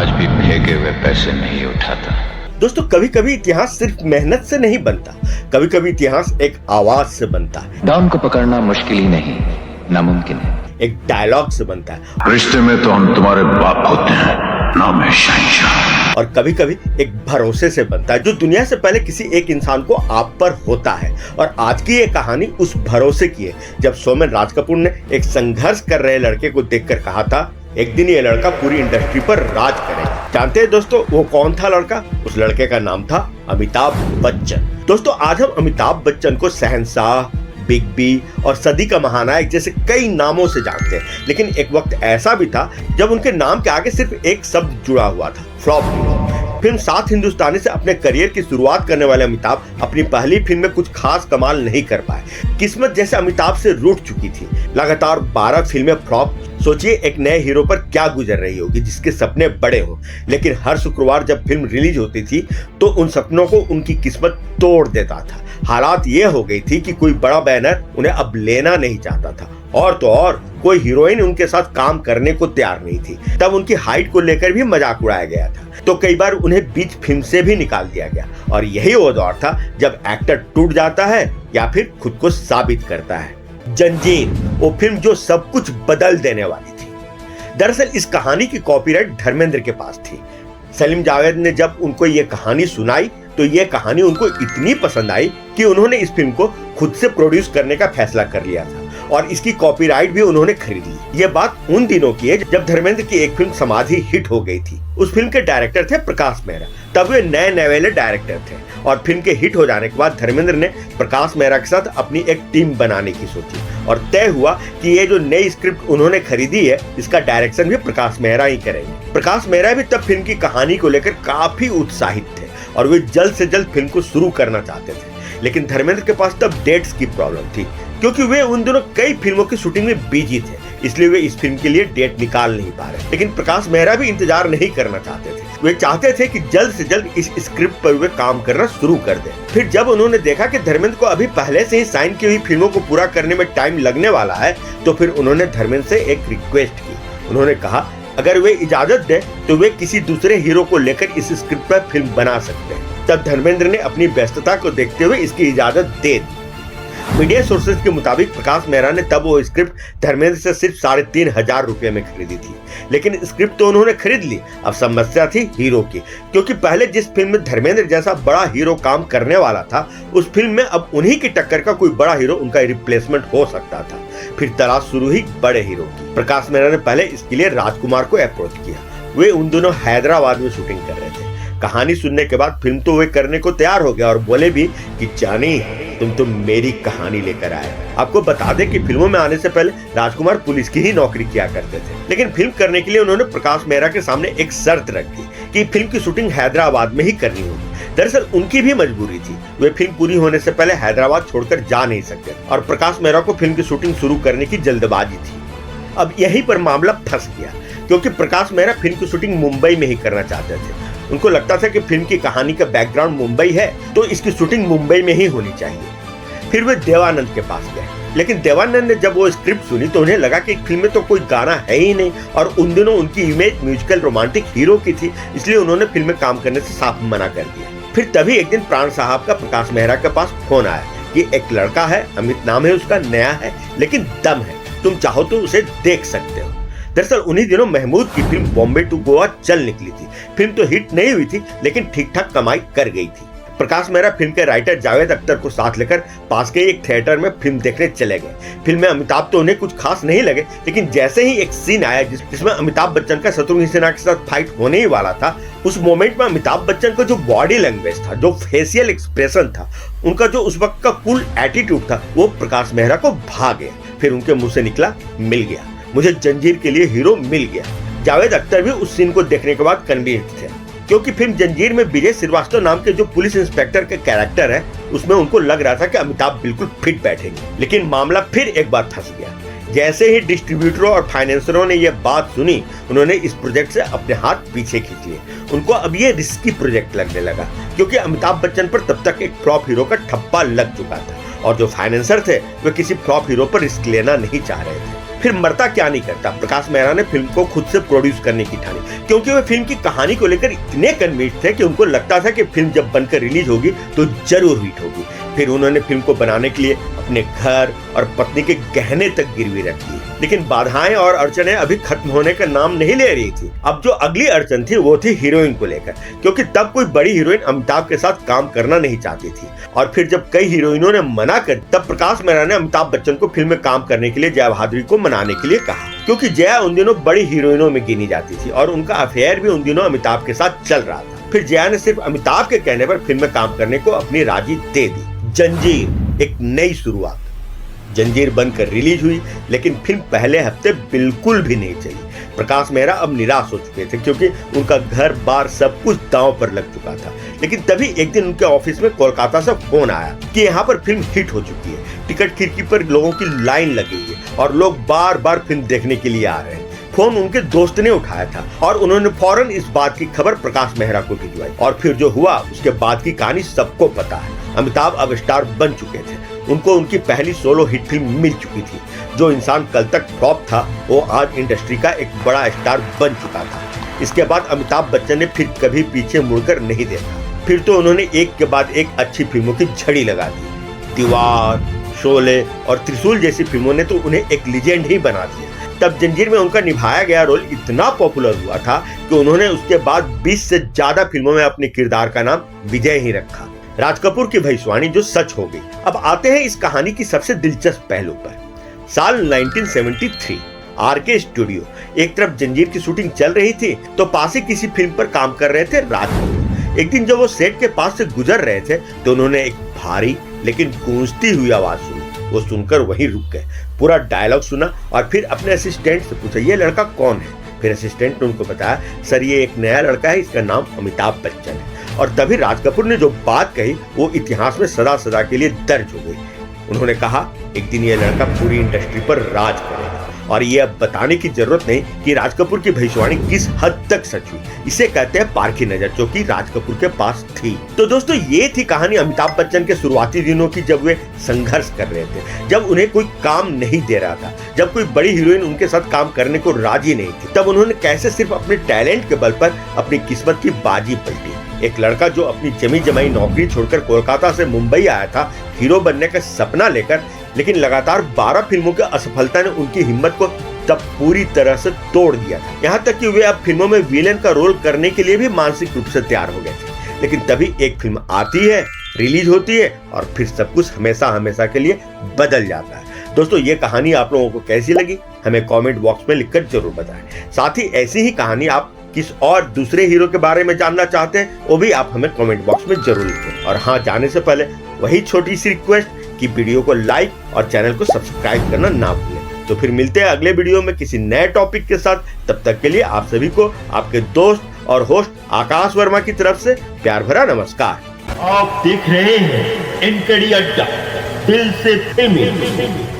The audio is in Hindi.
आज भी फेंके हुए पैसे नहीं उठाता। दोस्तों, कभी कभी इतिहास सिर्फ मेहनत से नहीं बनता, कभी कभी इतिहास एक आवाज से बनता है। डॉन को पकड़ना मुश्किल ही नहीं, नामुमकिन है। एक डायलॉग से बनता है। रिश्ते में तो हम तुम्हारे बाप होते हैं, नाम है शहंशाह। और कभी कभी एक भरोसे से बनता है, जो दुनिया से पहले किसी एक इंसान को आप पर होता है। और आज की ये कहानी उस भरोसे की है, जब सोमेन राज कपूर ने एक संघर्ष कर रहे लड़के को देखकर कहा था, एक दिन ये लड़का पूरी इंडस्ट्री पर राज करेगा। जानते हैं दोस्तों, वो कौन था लड़का? उस लड़के का नाम था अमिताभ बच्चन। दोस्तों, आज हम अमिताभ बच्चन को शहंशाह, बिग बी और सदी का महानायक जैसे कई नामों से जानते हैं, लेकिन एक वक्त ऐसा भी था जब उनके नाम के आगे सिर्फ एक शब्द जुड़ा हुआ था, फ्लॉप हीरो। फिल्म 7 हिंदुस्तानी से अपने करियर की शुरुआत करने वाले अमिताभ अपनी पहली फिल्म में कुछ खास कमाल नहीं कर पाए। किस्मत जैसे अमिताभ से रूठ चुकी थी। लगातार 12 फिल्में फ्लॉप। सोचिए एक नए हीरो पर क्या गुजर रही होगी, जिसके सपने बड़े हों, लेकिन हर शुक्रवार जब फिल्म रिलीज होती थी तो उन सपनों को उनकी किस्मत तोड़ देता था। हालात ये हो गई थी कि कोई बड़ा बैनर उन्हें अब लेना नहीं चाहता था, और तो और कोई हीरोइन उनके साथ काम करने को तैयार नहीं थी। तब उनकी हाइट को लेकर भी मजाक उड़ाया गया था, तो कई बार उन्हें बीच फिल्म से भी निकाल दिया गया। और यही वो दौर था जब एक्टर टूट जाता है या फिर खुद को साबित करता है। जंजीर, वो फिल्म जो सब कुछ बदल देने वाली थी। दरअसल इस कहानी की कॉपीराइट धर्मेंद्र के पास थी। सलीम जावेद ने जब उनको ये कहानी सुनाई तो ये कहानी उनको इतनी पसंद आई कि उन्होंने इस फिल्म को खुद से प्रोड्यूस करने का फैसला कर लिया था, और इसकी कॉपीराइट भी उन्होंने खरीद ली। ये बात उन दिनों की है जब धर्मेंद्र की एक फिल्म समाधि हिट हो गई थी। उस फिल्म के डायरेक्टर थे प्रकाश मेहरा। तब वे नए नवेले डायरेक्टर थे, और फिल्म के हिट हो जाने के बाद धर्मेंद्र ने प्रकाश मेहरा के साथ अपनी एक टीम बनाने की सोची, और तय हुआ कि ये जो नई स्क्रिप्ट उन्होंने खरीदी है, इसका डायरेक्शन भी प्रकाश मेहरा ही करेंगे। प्रकाश मेहरा भी तब फिल्म की कहानी को लेकर काफी उत्साहित थे, और वे जल्द से जल्द फिल्म को शुरू करना चाहते थे। लेकिन धर्मेंद्र के पास तब डेट्स की प्रॉब्लम थी, क्योंकि वे उन दिनों कई फिल्मों की शूटिंग में बिजी थे, इसलिए वे इस फिल्म के लिए डेट निकाल नहीं पा रहे। लेकिन प्रकाश मेहरा भी इंतजार नहीं करना चाहते थे। वे चाहते थे कि जल्द से जल्द इस स्क्रिप्ट पर वे काम करना शुरू कर दें। फिर जब उन्होंने देखा कि धर्मेंद्र को अभी पहले से ही साइन की हुई फिल्मों को पूरा करने में टाइम लगने वाला है, तो फिर उन्होंने धर्मेंद्र से एक रिक्वेस्ट की। उन्होंने कहा अगर वे इजाजत दे तो वे किसी दूसरे हीरो को लेकर इस स्क्रिप्ट पर फिल्म बना सकते हैं। तब धर्मेंद्र ने अपनी व्यस्तता को देखते हुए इसकी इजाजत दे दी। मीडिया सोर्सेज के मुताबिक प्रकाश मेहरा ने तब वो स्क्रिप्ट धर्मेंद्र से सिर्फ 3,500 रुपए में खरीदी थी। लेकिन स्क्रिप्ट तो उन्होंने खरीद ली, अब समस्या थी हीरो की, क्योंकि पहले जिस फिल्म में धर्मेंद्र जैसा बड़ा हीरो काम करने वाला था, उस फिल्म में अब उन्हीं की टक्कर का कोई बड़ा हीरो उनका रिप्लेसमेंट हो सकता था। फिर तलाश शुरू हुई बड़े हीरो की। प्रकाश मेहरा ने पहले इसके लिए राजकुमार को अप्रोच किया। वे उन दोनों हैदराबाद में शूटिंग कर रहे थे। कहानी सुनने के बाद फिल्म तो वे करने को तैयार हो गया, और बोले भी कि जानी तुम तो मेरी कहानी लेकर आए। आपको बता दें कि फिल्मों में आने से पहले राजकुमार पुलिस की ही नौकरी किया करते थे, लेकिन फिल्म करने के लिए उन्होंने प्रकाश मेहरा के सामने एक शर्त रख दी कि फिल्म की शूटिंग हैदराबाद में ही करनी होगी। दरअसल उनकी भी मजबूरी थी, वे फिल्म पूरी होने से पहले हैदराबाद छोड़कर जा नहीं सकते, और प्रकाश मेहरा को फिल्म की शूटिंग शुरू करने की जल्दबाजी थी। अब यहीं पर मामला फंस गया, क्योंकि प्रकाश मेहरा फिल्म की शूटिंग मुंबई में ही करना चाहते थे। उनको लगता था कि फिल्म की कहानी का बैकग्राउंड मुंबई है, तो इसकी शूटिंग मुंबई में ही होनी चाहिए। फिर वे देवानंद के पास गए, लेकिन देवानंद ने जब वो स्क्रिप्ट सुनी तो उन्हें लगा कि फिल्म में तो कोई गाना है ही नहीं, और उन दिनों उनकी इमेज म्यूजिकल रोमांटिक हीरो की थी, इसलिए उन्होंने फिल्म में काम करने से साफ मना कर दिया। फिर तभी एक दिन प्राण साहब का प्रकाश मेहरा के पास फोन आया कि एक लड़का है, अमित नाम है उसका, नया है लेकिन दम है, तुम चाहो तो उसे देख सकते हो। दरअसल उन्हीं दिनों महमूद की फिल्म बॉम्बे टू गोवा चल निकली थी। फिल्म तो हिट नहीं हुई थी, लेकिन ठीक ठाक कमाई कर गई थी। प्रकाश मेहरा फिल्म के राइटर जावेद अख्तर को साथ लेकर पास के एक थिएटर में फिल्म देखने चले गए। फिल्म में अमिताभ तो उन्हें कुछ खास नहीं लगे, लेकिन जैसे ही एक सीन आया जिसमें अमिताभ बच्चन का शत्रुघ्न सिन्हा के साथ फाइट होने ही वाला था, उस मोमेंट में अमिताभ बच्चन का जो बॉडी लैंग्वेज था, जो फेशियल एक्सप्रेशन था, उनका जो उस वक्त का कूल एटीट्यूड था, वो प्रकाश मेहरा को भा गया। फिर उनके मुंह से निकला, मिल गया, मुझे जंजीर के लिए हीरो मिल गया। जावेद अख्तर भी उस सीन को देखने के बाद कन्विंस्ड थे, क्योंकि फिल्म जंजीर में विजय श्रीवास्तव नाम के जो पुलिस इंस्पेक्टर के कैरेक्टर है, उसमें उनको लग रहा था कि अमिताभ बिल्कुल फिट बैठेंगे। लेकिन मामला फिर एक बार फंस गया। जैसे ही डिस्ट्रीब्यूटरों और फाइनेंसरों ने यह बात सुनी, उन्होंने इस प्रोजेक्ट से अपने हाथ पीछे खींच लिए। उनको अब ये रिस्की प्रोजेक्ट लगने लगा, क्योंकि अमिताभ बच्चन पर तब तक एक फ्लॉप हीरो का ठप्पा लग चुका था, और जो फाइनेंसर थे वे किसी फ्लॉप हीरो पर रिस्क लेना नहीं चाह रहे थे। फिर मरता क्या नहीं करता, प्रकाश मेहरा ने फिल्म को खुद से प्रोड्यूस करने की ठानी, क्योंकि वे फिल्म की कहानी को लेकर इतने कन्विंस्ड थे कि उनको लगता था कि फिल्म जब बनकर रिलीज होगी तो जरूर हिट होगी। फिर उन्होंने फिल्म को बनाने के लिए अपने घर और पत्नी के गहने तक गिरवी रख दिए। लेकिन बाधाएं और अड़चनें अभी खत्म होने का नाम नहीं ले रही थी। अब जो अगली अड़चन थी वो थी हीरोइन को लेकर, क्योंकि तब कोई बड़ी हीरोइन अमिताभ के साथ काम करना नहीं चाहती थी। और फिर जब कई हीरोइनों ने मना कर, तब प्रकाश मेहरा ने अमिताभ बच्चन को फिल्म में काम करने के लिए जया भादुरी को मनाने के लिए कहा, क्योंकि जया उन दिनों बड़ी हीरोइनों में गिनी जाती थी और उनका अफेयर भी उन दिनों अमिताभ के साथ चल रहा था। फिर जया ने सिर्फ अमिताभ के कहने पर फिल्म में काम करने को अपनी राजी दे दी। जंजीर एक नई शुरुआत। जंजीर बनकर रिलीज हुई, लेकिन फिल्म पहले हफ्ते बिल्कुल भी नहीं चली। प्रकाश मेहरा अब निराश हो चुके थे, क्योंकि उनका घर बार सब कुछ दांव पर लग चुका था। लेकिन तभी एक दिन उनके ऑफिस में कोलकाता से फोन आया कि यहाँ पर फिल्म हिट हो चुकी है, टिकट खिड़की पर लोगों की लाइन लगी है और लोग बार बार फिल्म देखने के लिए आ रहे हैं। फोन उनके दोस्त ने उठाया था और उन्होंने फौरन इस बात की खबर प्रकाश मेहरा को भिजवाई। और फिर जो हुआ उसके बाद की कहानी सबको पता है। अमिताभ अब स्टार बन चुके थे, उनको उनकी पहली सोलो हिट फिल्म मिल चुकी थी। जो इंसान कल तक फ्लॉप था वो आज इंडस्ट्री का एक बड़ा स्टार बन चुका था। इसके बाद अमिताभ बच्चन ने फिर कभी पीछे मुड़कर नहीं देखा। फिर तो उन्होंने एक के बाद एक अच्छी फिल्मों की झड़ी लगा दी। दीवार, शोले और त्रिशूल जैसी फिल्मों ने तो उन्हें एक लीजेंड ही बना दिया। तब जंजीर में उनका निभाया गया रोल इतना पॉपुलर हुआ था कि उन्होंने उसके बाद 20 से ज्यादा फिल्मों में अपने किरदार का नाम विजय ही रखा। राज कपूर की भविष्यवाणी जो सच हो गई। अब आते हैं इस कहानी की सबसे दिलचस्प पहलू पर। साल 1973 आरके स्टूडियो। एक तरफ जंजीर की शूटिंग चल रही थी तो पास ही किसी फिल्म पर काम कर रहे थे राज कपूर। एक दिन जब वो सेट के पास से गुजर रहे थे तो उन्होंने एक भारी लेकिन गूंजती हुई आवाज सुनी। वो सुनकर वहीं रुक गए, पूरा डायलॉग सुना और फिर अपने असिस्टेंट से पूछा, ये लड़का कौन है? फिर असिस्टेंट ने उनको बताया, सर ये एक नया लड़का है, इसका नाम अमिताभ बच्चन है। और तभी राज कपूर ने जो बात कही वो इतिहास में सदा सदा के लिए दर्ज हो गई। उन्होंने कहा, एक दिन ये लड़का पूरी इंडस्ट्री पर राज करेगा। और ये अब बताने की जरूरत नहीं कि राज कपूर की भविष्यवाणी किस हद तक सच हुई। इसे कहते हैं पारखी नजर, जो कि राज कपूर के पास थी। तो दोस्तों ये थी कहानी अमिताभ बच्चन के शुरुआती दिनों की, जब वे संघर्ष कर रहे थे, जब उन्हें कोई काम नहीं दे रहा था, जब कोई बड़ी हीरोइन उनके साथ काम करने को राजी नहीं थी। तब उन्होंने कैसे सिर्फ अपने टैलेंट के बल पर अपनी किस्मत की बाजी पलटी। एक लड़का जो अपनी जमी जमाई नौकरी छोड़कर कोलकाता से मुंबई आया था हीरो बनने का सपना लेकर, लेकिन लगातार 12 फिल्मों की असफलता ने उनकी हिम्मत को तब पूरी तरह से तोड़ दिया था। यहाँ तक कि वे अब फिल्मों में विलेन का रोल करने के लिए भी मानसिक रूप से तैयार हो गए थे। लेकिन तभी एक फिल्म आती है, रिलीज होती है और फिर सब कुछ हमेशा हमेशा के लिए बदल जाता है। दोस्तों ये कहानी आप लोगों को कैसी लगी हमें कमेंट बॉक्स में लिखकर जरूर बताएं। साथ ही ऐसी ही कहानी आप किस और दूसरे हीरो के बारे में जानना चाहते हैं वो भी आप हमें कमेंट बॉक्स में जरूर लिखें। और हाँ, जाने से पहले वही छोटी सी रिक्वेस्ट कि वीडियो को लाइक और चैनल को सब्सक्राइब करना ना भूलें। तो फिर मिलते हैं अगले वीडियो में किसी नए टॉपिक के साथ। तब तक के लिए आप सभी को आपके दोस्त और होस्ट आकाश वर्मा की तरफ से प्यार भरा नमस्कार। आप देख रहे हैं एनकेडी अड्डा, दिल से फिल्मी।